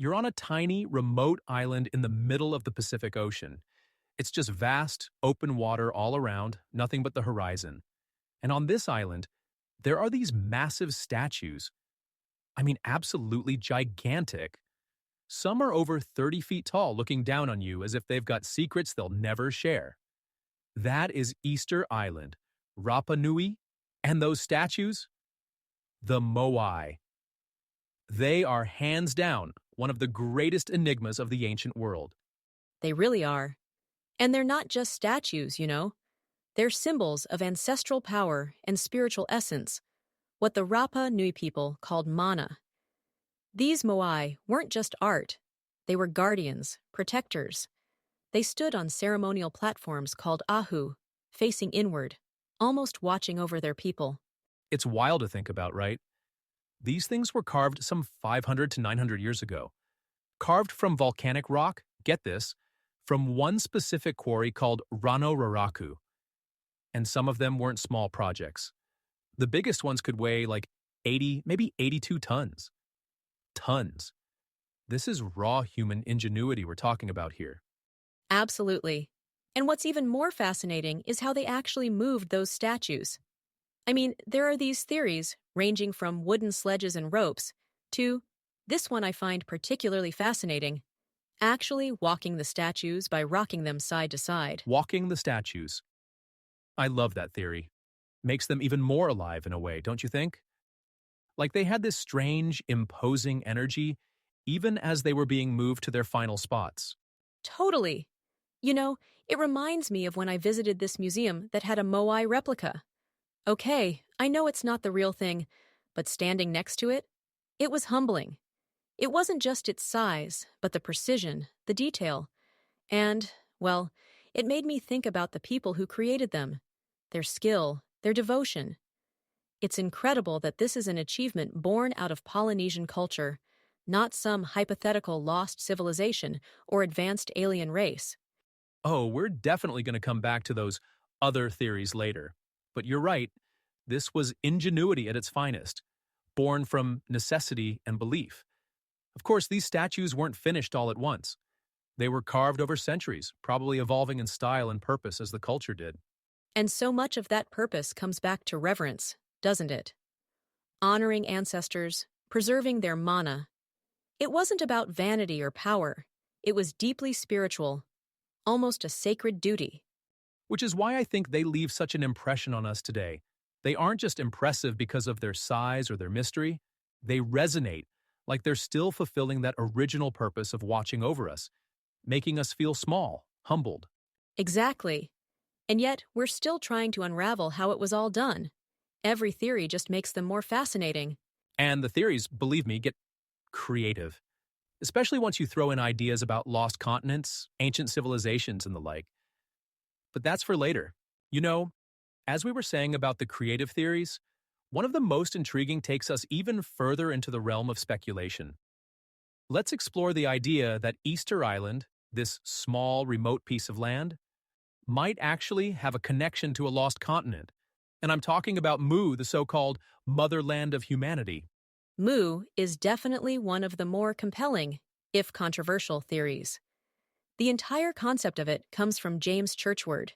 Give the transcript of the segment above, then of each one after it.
You're on a tiny, remote island in the middle of the Pacific Ocean. It's just vast, open water all around, nothing but the horizon. And on this island, there are these massive statues. I mean, absolutely gigantic. Some are over 30 feet tall, looking down on you as if they've got secrets they'll never share. That is Easter Island, Rapa Nui, and those statues? The Moai. They are hands down one of the greatest enigmas of the ancient world. They really are. And they're not just statues, you know. They're symbols of ancestral power and spiritual essence, what the Rapa Nui people called mana. These moai weren't just art. They were guardians, protectors. They stood on ceremonial platforms called ahu, facing inward, almost watching over their people. It's wild to think about, right? These things were carved some 500 to 900 years ago. Carved from volcanic rock, get this, from one specific quarry called Rano Raraku. And some of them weren't small projects. The biggest ones could weigh like 80, maybe 82 tons. Tons. This is raw human ingenuity we're talking about here. Absolutely. And what's even more fascinating is how they actually moved those statues. I mean, there are these theories ranging from wooden sledges and ropes to, this one I find particularly fascinating, actually walking the statues by rocking them side to side. Walking the statues. I love that theory. Makes them even more alive in a way, don't you think? Like they had this strange, imposing energy even as they were being moved to their final spots. Totally. You know, it reminds me of when I visited this museum that had a Moai replica. Okay, I know it's not the real thing, but standing next to it, it was humbling. It wasn't just its size, but the precision, the detail. And, well, it made me think about the people who created them, their skill, their devotion. It's incredible that this is an achievement born out of Polynesian culture, not some hypothetical lost civilization or advanced alien race. Oh, we're definitely going to come back to those other theories later. But you're right, this was ingenuity at its finest, born from necessity and belief. Of course, these statues weren't finished all at once. They were carved over centuries, probably evolving in style and purpose as the culture did. And so much of that purpose comes back to reverence, doesn't it? Honoring ancestors, preserving their mana. It wasn't about vanity or power. It was deeply spiritual, almost a sacred duty. Which is why I think they leave such an impression on us today. They aren't just impressive because of their size or their mystery. They resonate like they're still fulfilling that original purpose of watching over us, making us feel small, humbled. Exactly. And yet, we're still trying to unravel how it was all done. Every theory just makes them more fascinating. And the theories, believe me, get creative. Especially once you throw in ideas about lost continents, ancient civilizations, and the like. But that's for later. You know, as we were saying about the creative theories, one of the most intriguing takes us even further into the realm of speculation. Let's explore the idea that Easter Island, this small, remote piece of land, might actually have a connection to a lost continent. And I'm talking about Mu, the so-called motherland of humanity. Mu is definitely one of the more compelling, if controversial, theories. The entire concept of it comes from James Churchward,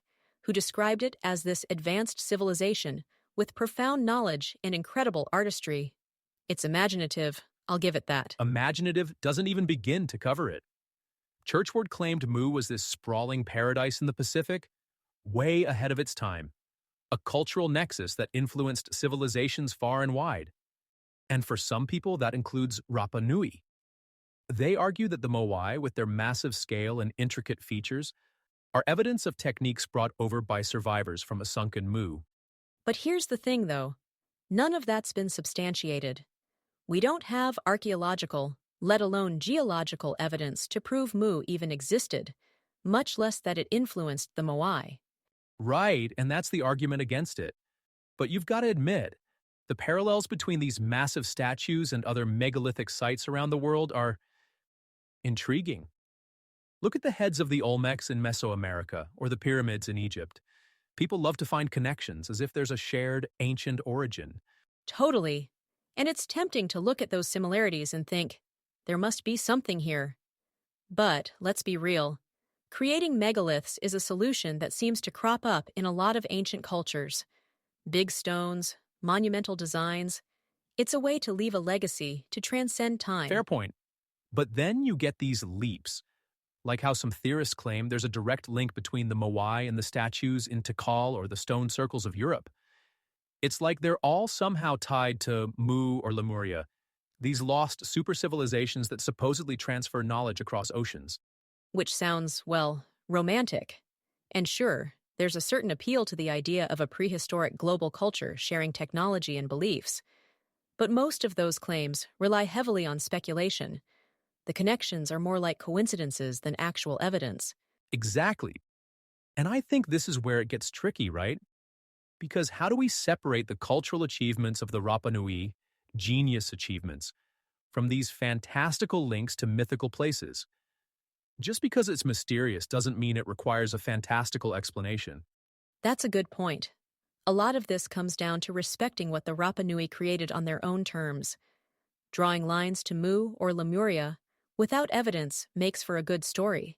who described it as this advanced civilization with profound knowledge and incredible artistry. It's imaginative, I'll give it that. Imaginative doesn't even begin to cover it. Churchward claimed Mu was this sprawling paradise in the Pacific, way ahead of its time, a cultural nexus that influenced civilizations far and wide. And for some people, that includes Rapa Nui. They argue that the Moai, with their massive scale and intricate features, are evidence of techniques brought over by survivors from a sunken Mu. But here's the thing, though. None of that's been substantiated. We don't have archaeological, let alone geological evidence to prove Mu even existed, much less that it influenced the Moai. Right, and that's the argument against it. But you've got to admit, the parallels between these massive statues and other megalithic sites around the world are intriguing. Look at the heads of the Olmecs in Mesoamerica or the pyramids in Egypt. People love to find connections as if there's a shared ancient origin. Totally. And it's tempting to look at those similarities and think, There must be something here. But, let's be real, creating megaliths is a solution that seems to crop up in a lot of ancient cultures. Big stones, monumental designs. It's a way to leave a legacy to transcend Fair time. point. But then you get these leaps, like how some theorists claim there's a direct link between the Moai and the statues in Tikal or the stone circles of Europe. It's like they're all somehow tied to Mu or Lemuria, these lost super civilizations that supposedly transfer knowledge across oceans. Which sounds, well, romantic. And sure, there's a certain appeal to the idea of a prehistoric global culture sharing technology and beliefs. But most of those claims rely heavily on speculation. The connections are more like coincidences than actual evidence. Exactly. And I think this is where it gets tricky, right? Because how do we separate the cultural achievements of the Rapa Nui, genius achievements, from these fantastical links to mythical places? Just because it's mysterious doesn't mean it requires a fantastical explanation. That's a good point. A lot of this comes down to respecting what the Rapa Nui created on their own terms. Drawing lines to Mu or Lemuria without evidence makes for a good story,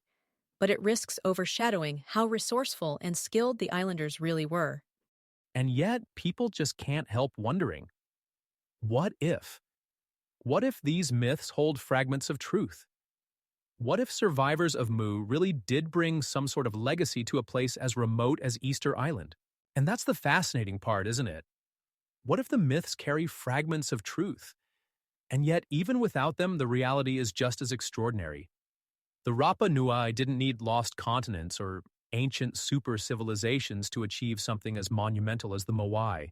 but it risks overshadowing how resourceful and skilled the islanders really were. And yet, people just can't help wondering, what if? What if these myths hold fragments of truth? What if survivors of Mu really did bring some sort of legacy to a place as remote as Easter Island? And that's the fascinating part, isn't it? What if the myths carry fragments of truth? And yet, even without them, the reality is just as extraordinary. The Rapa Nui didn't need lost continents or ancient super civilizations to achieve something as monumental as the Moai.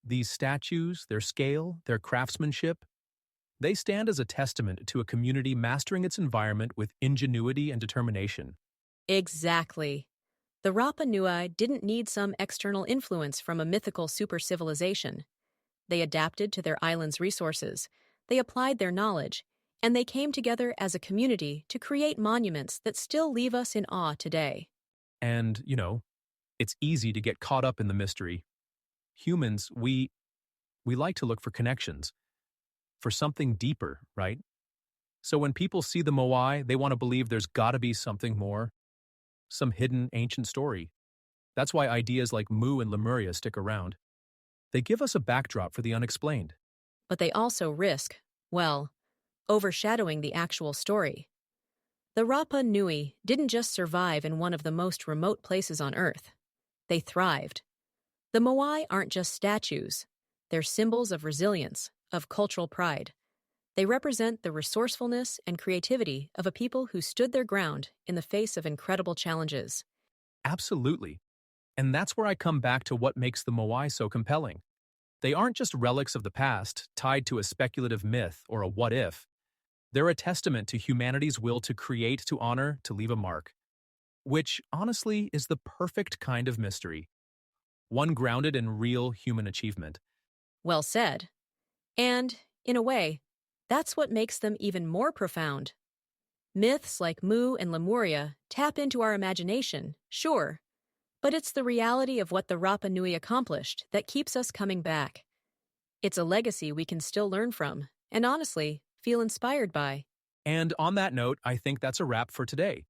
These statues, their scale, their craftsmanship, they stand as a testament to a community mastering its environment with ingenuity and determination. Exactly. The Rapa Nui didn't need some external influence from a mythical super civilization. They adapted to their island's resources, they applied their knowledge, and they came together as a community to create monuments that still leave us in awe today. And, it's easy to get caught up in the mystery. Humans, we like to look for connections, for something deeper, right? So when people see the Moai, they want to believe there's got to be something more, some hidden ancient story. That's why ideas like Mu and Lemuria stick around. They give us a backdrop for the unexplained. But they also risk, well, overshadowing the actual story. The Rapa Nui didn't just survive in one of the most remote places on Earth. They thrived. The Moai aren't just statues. They're symbols of resilience, of cultural pride. They represent the resourcefulness and creativity of a people who stood their ground in the face of incredible challenges. Absolutely. And that's where I come back to what makes the Moai so compelling. They aren't just relics of the past, tied to a speculative myth or a what if. They're a testament to humanity's will to create, to honor, to leave a mark. Which, honestly, is the perfect kind of mystery. One grounded in real human achievement. Well said. And, in a way, that's what makes them even more profound. Myths like Mu and Lemuria tap into our imagination, sure, but it's the reality of what the Rapa Nui accomplished that keeps us coming back. It's a legacy we can still learn from, and honestly, feel inspired by. And on that note, I think that's a wrap for today.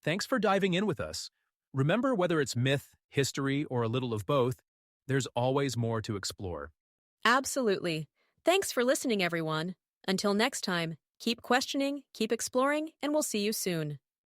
Thanks for diving in with us. Remember, whether it's myth, history, or a little of both, there's always more to explore. Absolutely. Thanks for listening, everyone. Until next time, keep questioning, keep exploring, and we'll see you soon.